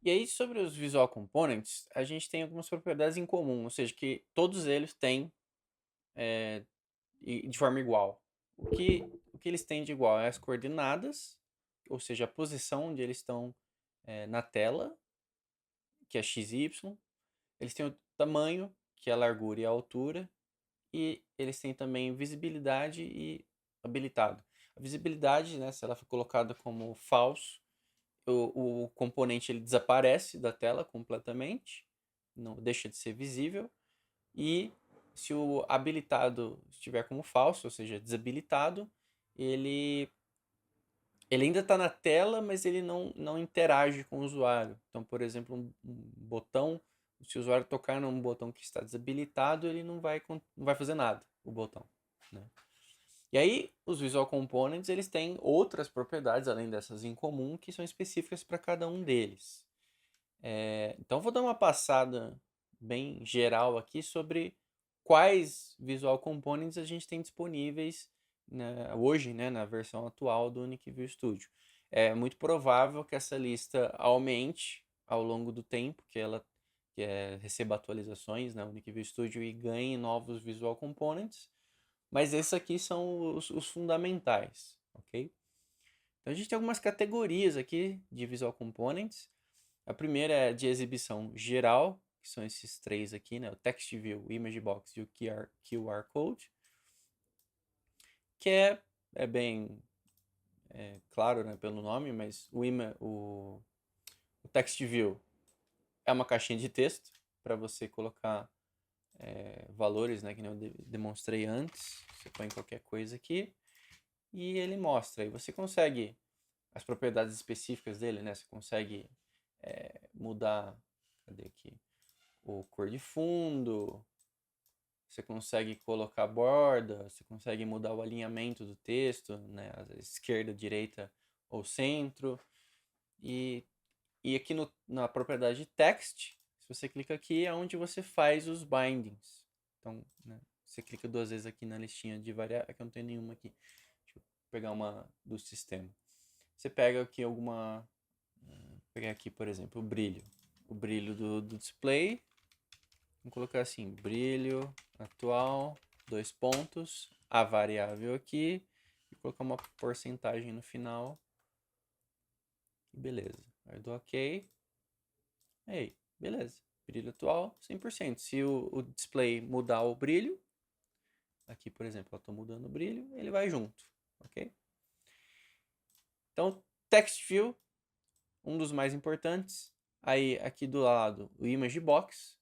E aí, sobre os Visual Components, a gente tem algumas propriedades em comum, ou seja, que todos eles têm de forma igual. O que eles têm de igual é as coordenadas, ou seja, a posição onde eles estão na tela, que é x, y. Eles têm o tamanho, que é a largura e a altura. E eles têm também visibilidade e habilitado. A visibilidade, né, se ela for colocada como falso, o componente ele desaparece da tela completamente, não deixa de ser visível. E se o habilitado estiver como falso, ou seja, desabilitado, ele, ele ainda está na tela, mas ele não interage com o usuário. Então, por exemplo, um botão, se o usuário tocar num botão que está desabilitado, ele não vai fazer nada, o botão, né? E aí, os Visual Components, eles têm outras propriedades, além dessas em comum, que são específicas para cada um deles. Então, vou dar uma passada bem geral aqui sobre quais Visual Components a gente tem disponíveis, né, hoje, né, na versão atual do Unique View Studio. É muito provável que essa lista aumente ao longo do tempo, receba atualizações na Unique View Studio e ganhe novos Visual Components, mas esses aqui são os fundamentais, ok? Então a gente tem algumas categorias aqui de Visual Components. A primeira é de exibição geral, que são esses três aqui, né? O Text View, o Image Box e o QR Code, que é bem claro, né, pelo nome, mas o Text View é uma caixinha de texto para você colocar valores, né, que nem eu demonstrei antes. Você põe qualquer coisa aqui e ele mostra. E você consegue as propriedades específicas dele, né? Você consegue mudar, cadê aqui? O cor de fundo, você consegue colocar borda, você consegue mudar o alinhamento do texto, né? A esquerda, direita ou centro. E, e aqui na propriedade text, se você clica aqui, é onde você faz os bindings. Então, né, você clica duas vezes aqui na listinha de variáveis, aqui eu não tenho nenhuma aqui. Deixa eu pegar uma do sistema. Você pega aqui alguma. Vou pegar aqui, por exemplo, o brilho. O brilho do display. Vamos colocar assim, brilho atual, dois pontos, a variável aqui, e colocar uma porcentagem no final. E beleza. Aí eu dou OK. Aí, beleza. Brilho atual, 100%. Se o display mudar o brilho, aqui, por exemplo, eu estou mudando o brilho, ele vai junto, ok? Então, Text View, um dos mais importantes. Aí, aqui do lado, o Image Box,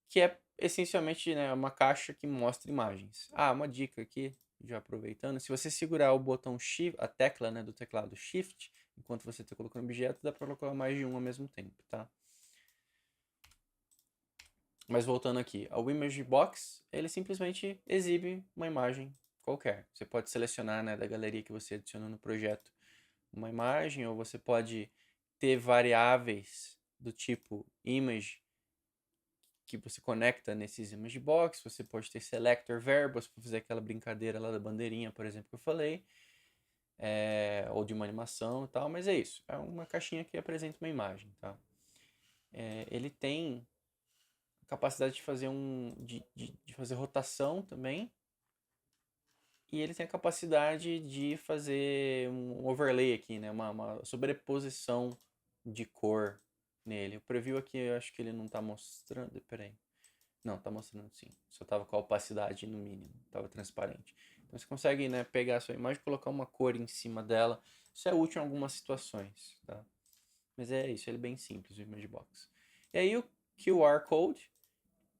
que é essencialmente, né, uma caixa que mostra imagens. Uma dica aqui, já aproveitando, se você segurar o botão Shift, a tecla, né, do teclado Shift, enquanto você está colocando objeto, dá para colocar mais de um ao mesmo tempo, tá? Mas voltando aqui, o Image Box, ele simplesmente exibe uma imagem qualquer. Você pode selecionar, né, da galeria que você adicionou no projeto uma imagem, ou você pode ter variáveis do tipo image que você conecta nesses image box. Você pode ter selector verbos para fazer aquela brincadeira lá da bandeirinha, por exemplo, que eu falei, ou de uma animação e tal, mas é isso. É uma caixinha que apresenta uma imagem, tá? Ele tem capacidade de fazer de fazer rotação também. E ele tem a capacidade de fazer um overlay aqui, né? Uma sobreposição de cor nele. O preview aqui eu acho que ele não está mostrando. Peraí. Não, está mostrando sim. Só estava com a opacidade no mínimo. Estava transparente. Então você consegue, né, pegar a sua imagem e colocar uma cor em cima dela. Isso é útil em algumas situações, tá? Mas é isso, ele é bem simples, o Image Box. E aí o QR Code,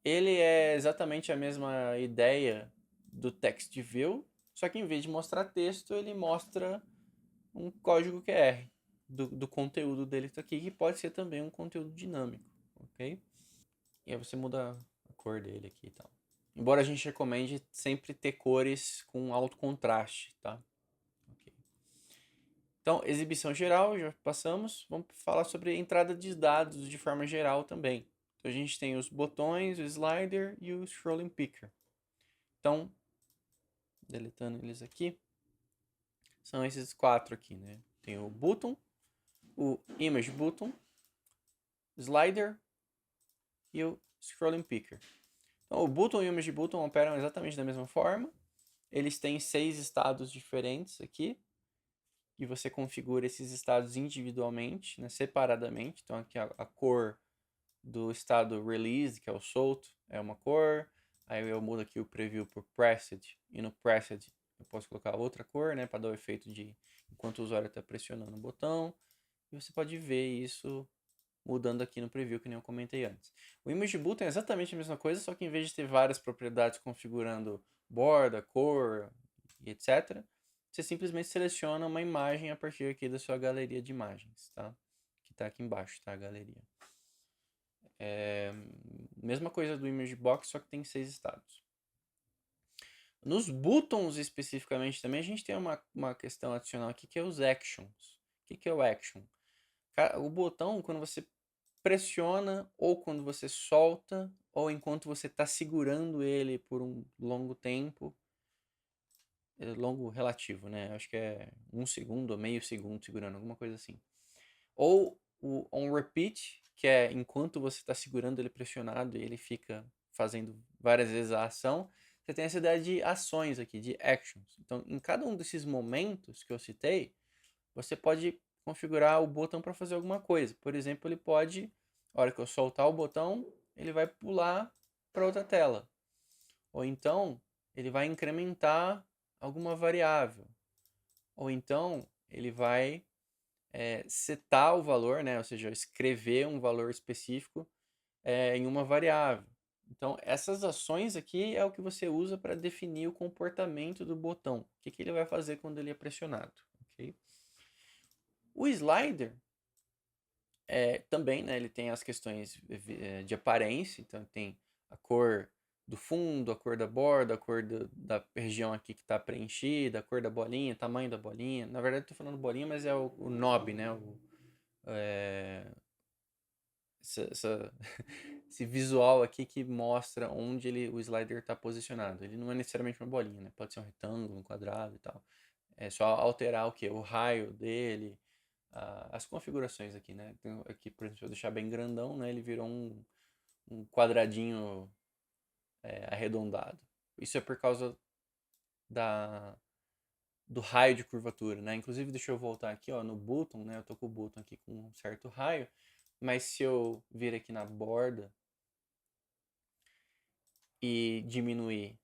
ele é exatamente a mesma ideia do Text View, só que em vez de mostrar texto, ele mostra um código QR do conteúdo dele aqui, que pode ser também um conteúdo dinâmico, ok? E aí você muda a cor dele aqui e tal. Embora a gente recomende sempre ter cores com alto contraste, tá? Ok. Então, exibição geral, já passamos. Vamos falar sobre entrada de dados de forma geral também. Então, a gente tem os botões, o slider e o scrolling picker. Então, deletando eles aqui, são esses quatro aqui, né? Tem o button, o Image Button, Slider e o Scrolling Picker. Então, o Button e o Image Button operam exatamente da mesma forma. Eles têm 6 estados diferentes aqui, e você configura esses estados individualmente, né, separadamente. Então, aqui a cor do estado Release, que é o solto, é uma cor. Aí eu mudo aqui o preview por Pressed, e no Pressed eu posso colocar outra cor, né, para dar o efeito de enquanto o usuário está pressionando o botão. E você pode ver isso mudando aqui no preview, que nem eu comentei antes. O Image Button é exatamente a mesma coisa, só que em vez de ter várias propriedades configurando borda, cor e etc., você simplesmente seleciona uma imagem a partir aqui da sua galeria de imagens, tá? Que está aqui embaixo, tá? A galeria. Mesma coisa do Image Box, só que tem 6 estados. Nos buttons especificamente também, a gente tem uma questão adicional aqui, que é os actions. O que é o action? O botão, quando você pressiona, ou quando você solta, ou enquanto você está segurando ele por um longo tempo, longo relativo, né? Acho que é 1 segundo ou meio segundo segurando, alguma coisa assim. Ou o on repeat, que é enquanto você está segurando ele pressionado e ele fica fazendo várias vezes a ação, você tem essa ideia de ações aqui, de actions. Então, em cada um desses momentos que eu citei, você pode configurar o botão para fazer alguma coisa. Por exemplo, ele pode, na hora que eu soltar o botão, ele vai pular para outra tela. Ou então, ele vai incrementar alguma variável. Ou então, ele vai setar o valor, né? Ou seja, escrever um valor específico em uma variável. Então, essas ações aqui é o que você usa para definir o comportamento do botão. O que, que ele vai fazer quando ele é pressionado. Okay? O slider também, né, ele tem as questões de aparência, então tem a cor do fundo, a cor da borda, a cor da região aqui que está preenchida, a cor da bolinha, tamanho da bolinha. Na verdade, estou falando bolinha, mas é o knob, né? Esse visual aqui que mostra onde o slider está posicionado. Ele não é necessariamente uma bolinha, né? Pode ser um retângulo, um quadrado e tal. É só alterar o que? O raio dele, as configurações aqui, né? Então, aqui, por exemplo, se eu deixar bem grandão, né? Ele virou um quadradinho arredondado. Isso é por causa do raio de curvatura, né? Inclusive, deixa eu voltar aqui, ó, no button, né? Eu tô com o button aqui com um certo raio, mas se eu vir aqui na borda e diminuir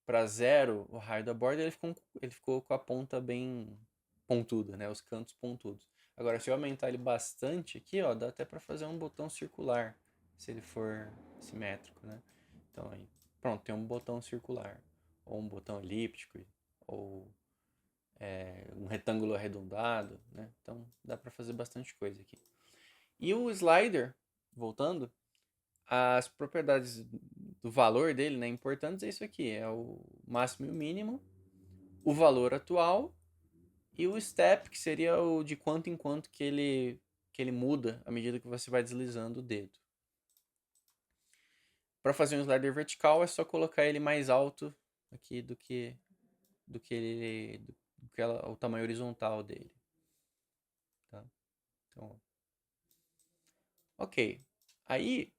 para 0 o raio da borda, ele ficou com a ponta bem pontuda, né? Os cantos pontudos. Agora, se eu aumentar ele bastante aqui, ó, dá até para fazer um botão circular, se ele for simétrico, né? Então aí, pronto, tem um botão circular, ou um botão elíptico, ou um retângulo arredondado, né? Então dá para fazer bastante coisa aqui. E o slider, voltando, as propriedades do valor dele, né, importantes é isso aqui, é o máximo e o mínimo, o valor atual e o step, que seria o de quanto em quanto que ele muda à medida que você vai deslizando o dedo. Para fazer um slider vertical é só colocar ele mais alto aqui do que o tamanho horizontal dele. Tá? Então, ok. Aí,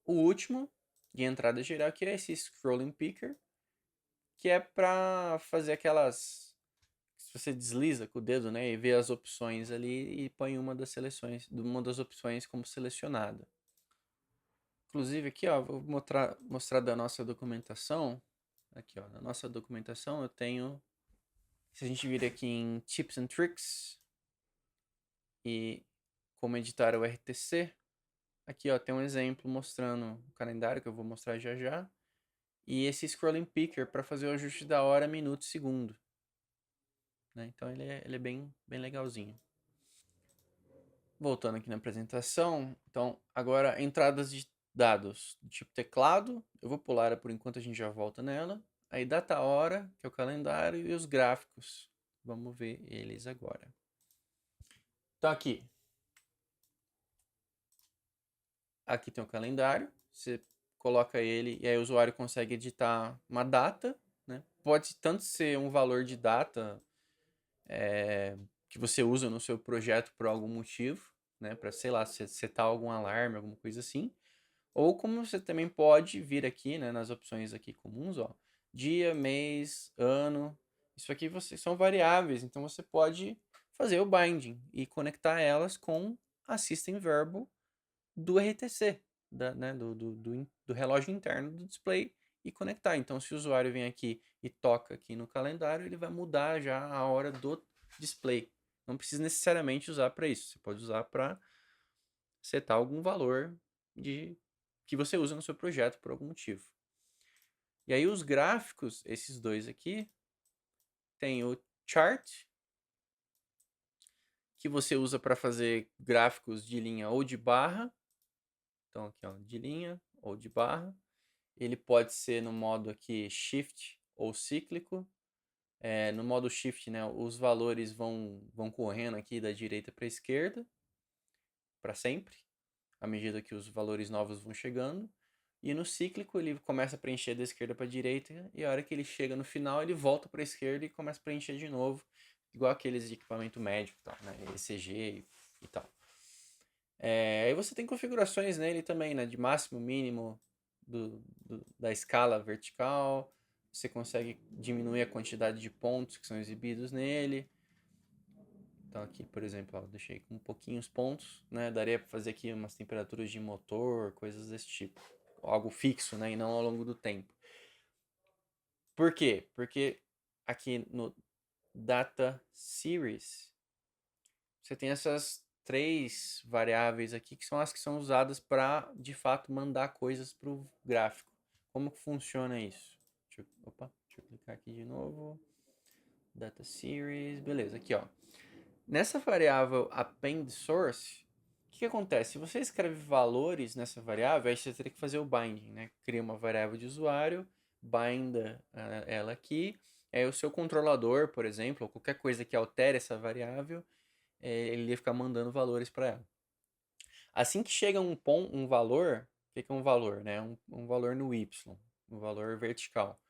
o último de entrada geral que é esse Scrolling Picker, que é para fazer aquelas... Se você desliza com o dedo, né, e vê as opções ali e põe uma das opções como selecionada. Inclusive aqui, ó, vou mostrar da nossa documentação. Aqui, ó, na nossa documentação eu tenho... Se a gente vir aqui em Tips and Tricks e como editar o RTC, aqui, ó, tem um exemplo mostrando o calendário que eu vou mostrar já já. E esse Scrolling Picker para fazer o ajuste da hora, minuto e segundo. Né? Então ele é bem legalzinho. Voltando aqui na apresentação, então agora entradas de dados do tipo teclado, eu vou pular por enquanto, a gente já volta nela. Aí data hora, que é o calendário, e os gráficos. Vamos ver eles agora. Então aqui tem o calendário, você coloca ele e aí o usuário consegue editar uma data, né? Pode tanto ser um valor de data que você usa no seu projeto por algum motivo, né? Para, sei lá, setar algum alarme, alguma coisa assim. Ou como você também pode vir aqui, né, nas opções aqui comuns, ó, dia, mês, ano. Isso aqui são variáveis, então você pode fazer o binding e conectar elas com a System Verbal do RTC, né, do relógio interno do display e conectar. Então, se o usuário vem aqui e toca aqui no calendário, ele vai mudar já a hora do display. Não precisa necessariamente usar para isso. Você pode usar para setar algum valor que você usa no seu projeto por algum motivo. E aí os gráficos, esses dois aqui, tem o chart, que você usa para fazer gráficos de linha ou de barra. Então aqui, ó, de linha ou de barra. Ele pode ser no modo aqui shift ou cíclico. No modo shift, né, os valores vão correndo aqui da direita para a esquerda, para sempre, à medida que os valores novos vão chegando. E no cíclico ele começa a preencher da esquerda para a direita e a hora que ele chega no final ele volta para a esquerda e começa a preencher de novo, igual aqueles de equipamento médico, tal, né, ECG e tal. Aí você tem configurações nele também, né, de máximo, mínimo da escala vertical. Você consegue diminuir a quantidade de pontos que são exibidos nele. Então aqui, por exemplo, ó, deixei com pouquinhos pontos, né? Daria para fazer aqui umas temperaturas de motor, coisas desse tipo. Algo fixo, né? E não ao longo do tempo. Por quê? Porque aqui no Data Series, você tem essas três variáveis aqui que são as que são usadas para, de fato, mandar coisas para o gráfico. Como que funciona isso? Deixa eu clicar aqui de novo. Data Series, beleza, aqui ó. Nessa variável append source, o que acontece? Se você escreve valores nessa variável, aí você teria que fazer o binding, né? Cria uma variável de usuário, binda ela aqui, aí o seu controlador, por exemplo, ou qualquer coisa que altere essa variável, ele ia ficar mandando valores para ela. Assim que chega um valor, o que é um valor? Né? Um valor no y, um valor vertical.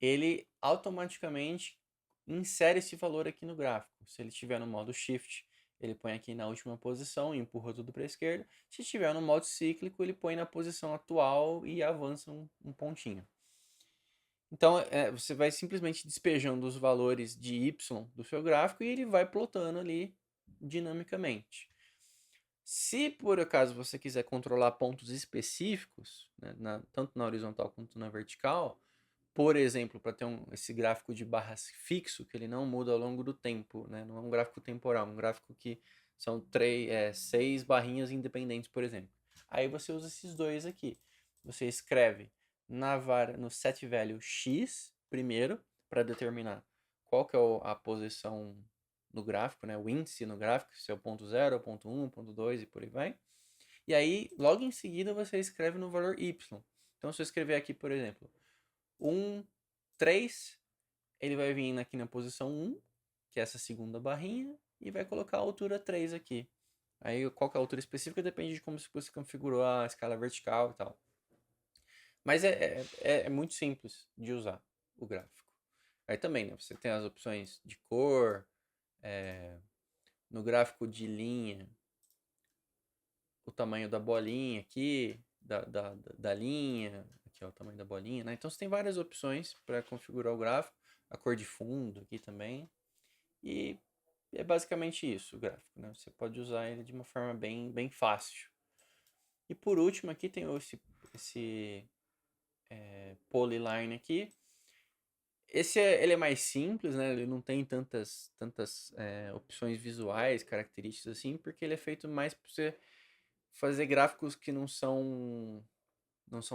Ele automaticamente insere esse valor aqui no gráfico. Se ele estiver no modo Shift, ele põe aqui na última posição e empurra tudo para a esquerda. Se estiver no modo cíclico, ele põe na posição atual e avança um pontinho. Então, você vai simplesmente despejando os valores de Y do seu gráfico e ele vai plotando ali dinamicamente. Se por acaso você quiser controlar pontos específicos, né, tanto na horizontal quanto na vertical, por exemplo, para ter esse gráfico de barras fixo, que ele não muda ao longo do tempo, né? Não é um gráfico temporal, um gráfico que são 6 barrinhas independentes, por exemplo. Aí você usa esses dois aqui. Você escreve no set value x primeiro, para determinar qual que é a posição no gráfico, né? O índice no gráfico, se é o ponto 0, ponto 1, ponto 2 e por aí vai. E aí, logo em seguida, você escreve no valor y. Então, se eu escrever aqui, por exemplo, 1, 3, ele vai vir aqui na posição 1, que é essa segunda barrinha, e vai colocar a altura 3 aqui. Aí qual que é a altura específica depende de como você configurou a escala vertical e tal. Mas é muito simples de usar o gráfico. Aí também, né, você tem as opções de cor, no gráfico de linha, o tamanho da bolinha aqui, da linha, aqui ó, o tamanho da bolinha, né? Então você tem várias opções para configurar o gráfico, a cor de fundo aqui também. E é basicamente isso o gráfico, né? Você pode usar ele de uma forma bem fácil. E por último aqui tem esse polyline aqui. Ele é mais simples, né? Ele não tem tantas opções visuais, características assim, porque ele é feito mais para você fazer gráficos que não são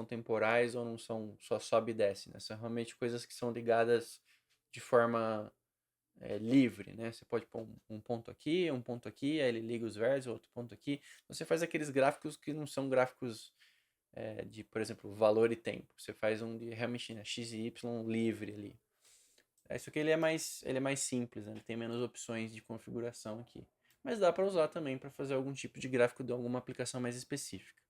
temporais ou não são só sobe e desce, né? São realmente coisas que são ligadas de forma livre, né? Você pode pôr um ponto aqui, aí ele liga os vértices, outro ponto aqui. Você faz aqueles gráficos que não são gráficos de, por exemplo, valor e tempo. Você faz um de realmente, né, x e y livre ali. Isso aqui ele é mais simples, né? Ele tem menos opções de configuração aqui. Mas dá para usar também para fazer algum tipo de gráfico de alguma aplicação mais específica.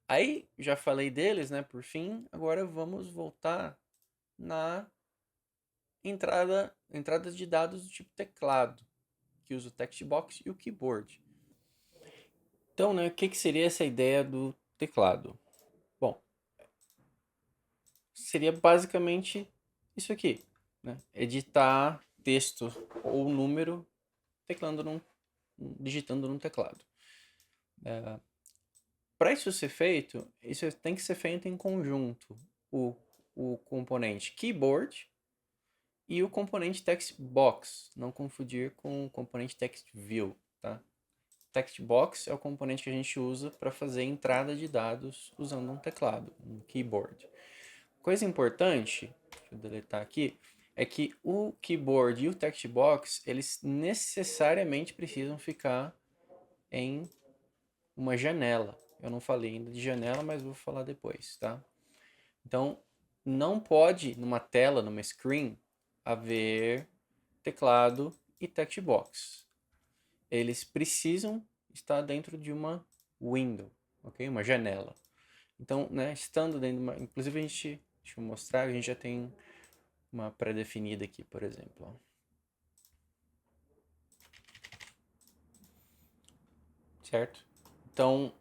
Aí, já falei deles, né, por fim. Agora vamos voltar na entradas de dados do tipo teclado, que usa o text box e o keyboard. Então, né, o que seria essa ideia do teclado? Bom, seria basicamente isso aqui, né? Editar texto ou número digitando num teclado. Para isso ser feito, isso tem que ser feito em conjunto. O componente keyboard e o componente text box. Não confundir com o componente text view, tá? Text box é o componente que a gente usa para fazer entrada de dados usando um teclado, um keyboard. Coisa importante, deixa eu deletar aqui, é que o keyboard e o text box, eles necessariamente precisam ficar em uma janela. Eu não falei ainda de janela, mas vou falar depois, tá? Então, não pode numa tela, numa screen, haver teclado e text box. Eles precisam estar dentro de uma window, ok? Uma janela. Então, né, estando dentro de uma... Inclusive, deixa eu mostrar, a gente já tem uma pré-definida aqui, por exemplo. Certo? Então,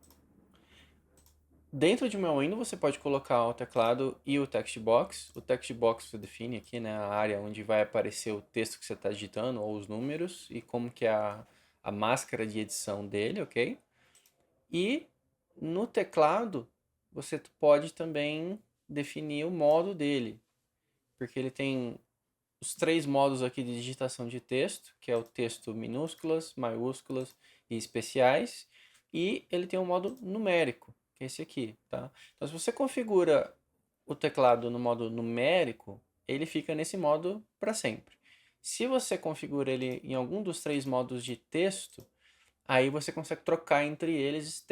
dentro de uma window você pode colocar o teclado e o text box. O text box você define aqui, né, a área onde vai aparecer o texto que você está digitando ou os números e como que é a máscara de edição dele, ok? E no teclado você pode também definir o modo dele, porque ele tem os 3 modos aqui de digitação de texto, que é o texto minúsculas, maiúsculas e especiais, e ele tem um modo numérico, que é esse aqui, tá? Então, se você configura o teclado no modo numérico, ele fica nesse modo para sempre. Se você configura ele em algum dos 3 modos de texto, aí você consegue trocar entre eles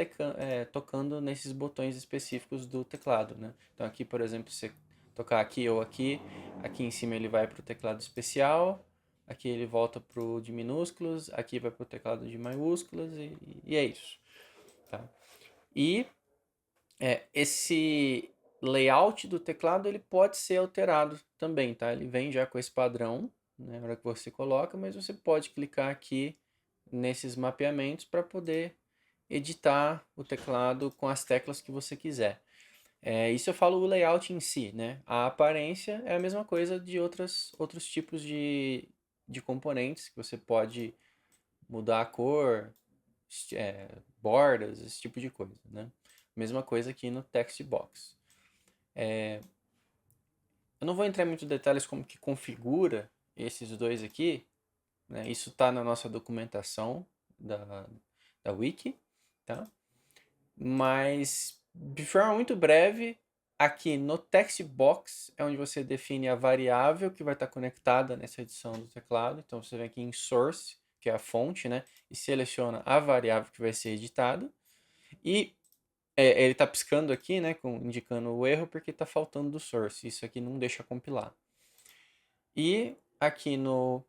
tocando nesses botões específicos do teclado, né? Então aqui, por exemplo, se você tocar aqui ou aqui, aqui em cima ele vai para o teclado especial, aqui ele volta para o de minúsculos, aqui vai para o teclado de maiúsculas e é isso, tá? E esse layout do teclado ele pode ser alterado também, tá? Ele vem já com esse padrão, né, na hora que você coloca, mas você pode clicar aqui nesses mapeamentos para poder editar o teclado com as teclas que você quiser. Isso eu falo o layout em si, né? A aparência é a mesma coisa de outros tipos de componentes que você pode mudar a cor, bordas, esse tipo de coisa, né? Mesma coisa aqui no text box. Eu não vou entrar em muitos detalhes como que configura esses dois aqui, né? Isso está na nossa documentação da Wiki, tá? Mas, de forma muito breve, aqui no text box é onde você define a variável que vai estar conectada nessa edição do teclado. Então, você vem aqui em source, que é a fonte, né? E seleciona a variável que vai ser editada. E ele está piscando aqui, né? Indicando o erro, porque está faltando do source. Isso aqui não deixa compilar. E aqui no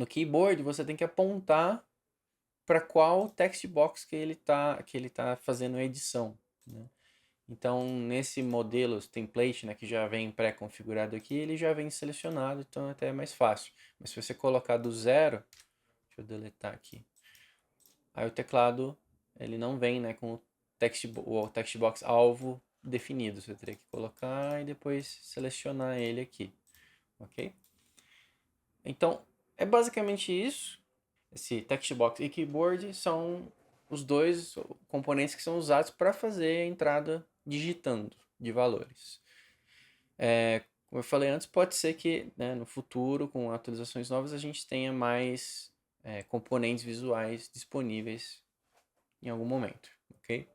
keyboard, você tem que apontar para qual text box que ele tá fazendo a edição, né? Então, nesse modelo template, né, que já vem pré-configurado aqui, ele já vem selecionado, então até é mais fácil. Mas se você colocar do zero, deixa eu deletar aqui. Aí o teclado, ele não vem, né, com o text box alvo definido. Você teria que colocar e depois selecionar ele aqui, ok? Então, é basicamente isso. Esse text box e keyboard são os dois componentes que são usados para fazer a entrada digitando de valores. Como eu falei antes, pode ser que, né, no futuro, com atualizações novas, a gente tenha mais componentes visuais disponíveis em algum momento, ok?